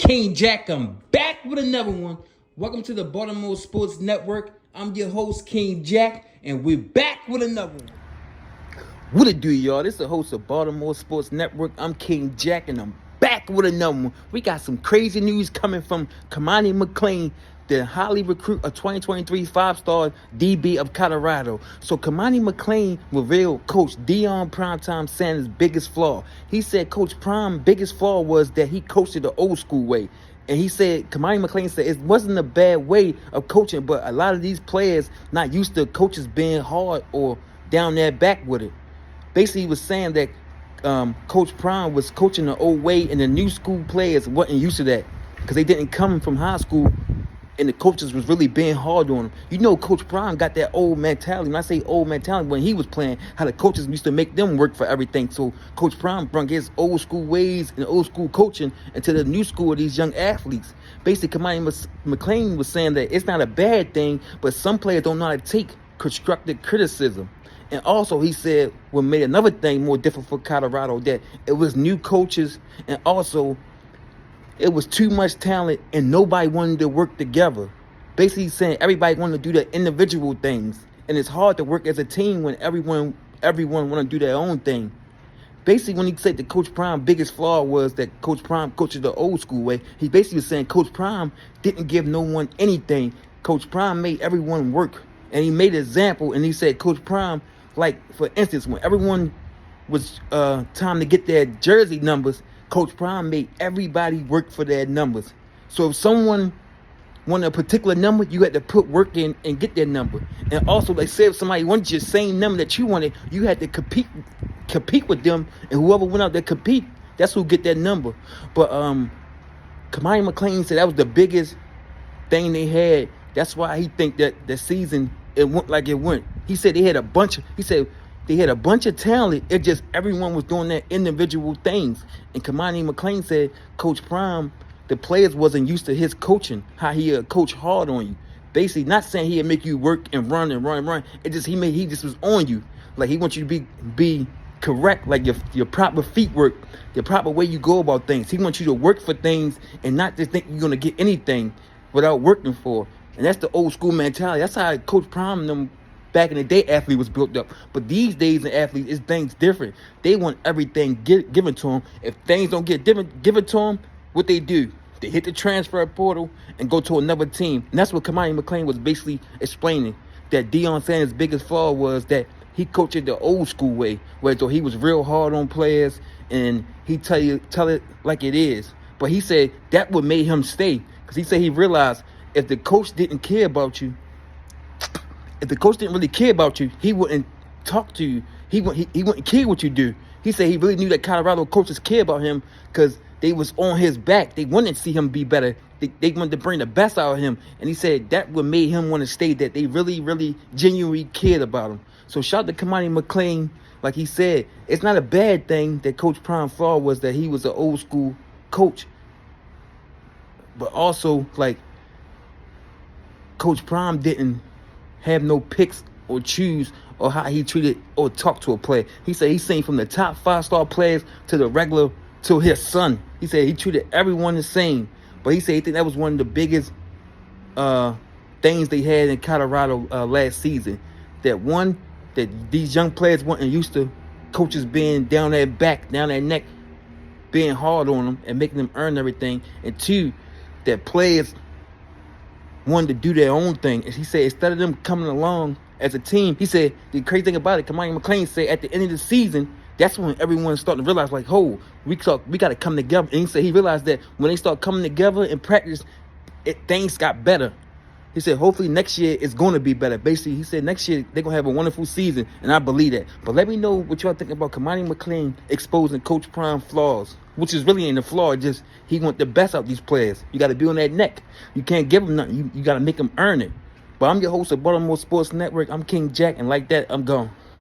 King Jack, I'm back with another one. Welcome to the Baltimore Sports Network. I'm your host, King Jack, and we're back with another one. What it do, y'all? This is the host of Baltimore Sports Network. I'm King Jack, and I'm back with another one. We got some crazy news coming from Cormani McClain, the highly recruit of 2023 5-star DB of Colorado. So Cormani McClain revealed Coach Deion Sanders' biggest flaw. He said Coach Prime' biggest flaw was that he coached it the old school way. And he said, Cormani McClain said it wasn't a bad way of coaching, but a lot of these players not used to coaches being hard or down their back with it. Basically, he was saying that Coach Prime was coaching the old way, and the new school players wasn't used to that because they didn't come from high school, and the coaches was really being hard on them. You know, Coach Prime got that old mentality. When I say old mentality, when he was playing, how the coaches used to make them work for everything. So Coach Prime brought his old school ways and old school coaching into the new school of these young athletes. Basically, Cormani McClain was saying that it's not a bad thing, but some players don't know how to take constructive criticism. And also, he said what made another thing more difficult for Colorado, that it was new coaches, and also it was too much talent and nobody wanted to work together. Basically saying everybody wanted to do their individual things, and it's hard to work as a team when everyone want to do their own thing. Basically, when he said that Coach Prime's biggest flaw was that Coach Prime coaches the old school way, he basically was saying Coach Prime didn't give no one anything. Coach Prime made everyone work, and he made an example, and he said Coach Prime, like, for instance, when everyone was time to get their jersey numbers, Coach Prime made everybody work for their numbers. So if someone wanted a particular number, you had to put work in and get their number. And also, they said if somebody wanted your same number that you wanted, you had to compete with them, and whoever went out there compete, that's who get that number. But Cormani McClain said that was the biggest thing they had. That's why he think that the season it went like it went. He said they had a bunch of talent. It just everyone was doing their individual things. And Cormani McClain said Coach Prime, the players wasn't used to his coaching, how he coach hard on you. Basically, not saying he'd make you work and run. It just he just was on you. Like, he wants you to be correct, like your proper feet work, the proper way you go about things. He wants you to work for things and not just think you're gonna get anything without working for. And that's the old school mentality. That's how Coach Prime and them back in the day athlete was built up. But these days in athletes, it's things different. They want everything given to them. If things don't get given to them, what they do? They hit the transfer portal and go to another team. And that's what Cormani McClain was basically explaining. That Deion Sanders' biggest flaw was that he coached it the old school way, where so he was real hard on players and he tell it like it is. But he said that would made him stay, because he said he realized if the coach didn't care about you, if the coach didn't really care about you, he wouldn't talk to you. He wouldn't care what you do. He said he really knew that Colorado coaches care about him because they was on his back. They wanted to see him be better. They wanted to bring the best out of him. And he said that what made him want to stay, that they really, really genuinely cared about him. So shout out to Cormani McClain. Like he said, it's not a bad thing that Coach Prime flaw was that he was an old school coach. But also, like, Coach Prime didn't have no picks or choose or how he treated or talked to a player. He said he's seen from the top 5-star players to the regular, to his son. He said he treated everyone the same. But he said he think that was one of the biggest things they had in Colorado last season. That these young players weren't used to coaches being down their back, down their neck, being hard on them and making them earn everything. And two, that players wanted to do their own thing. And he said instead of them coming along as a team, he said the crazy thing about it, Cormani McClain said at the end of the season, that's when everyone's starting to realize, like, we got to come together. And he said he realized that when they start coming together in practice, things got better. He said hopefully next year it's going to be better. Basically, he said next year they're going to have a wonderful season, and I believe that. But let me know what y'all think about Cormani McClain exposing Coach Prime flaws, which is really ain't a flaw. Just he want the best out of these players. You got to be on that neck. You can't give them nothing. You got to make them earn it. But I'm your host of Baltimore Sports Network. I'm King Jack, and like that, I'm gone.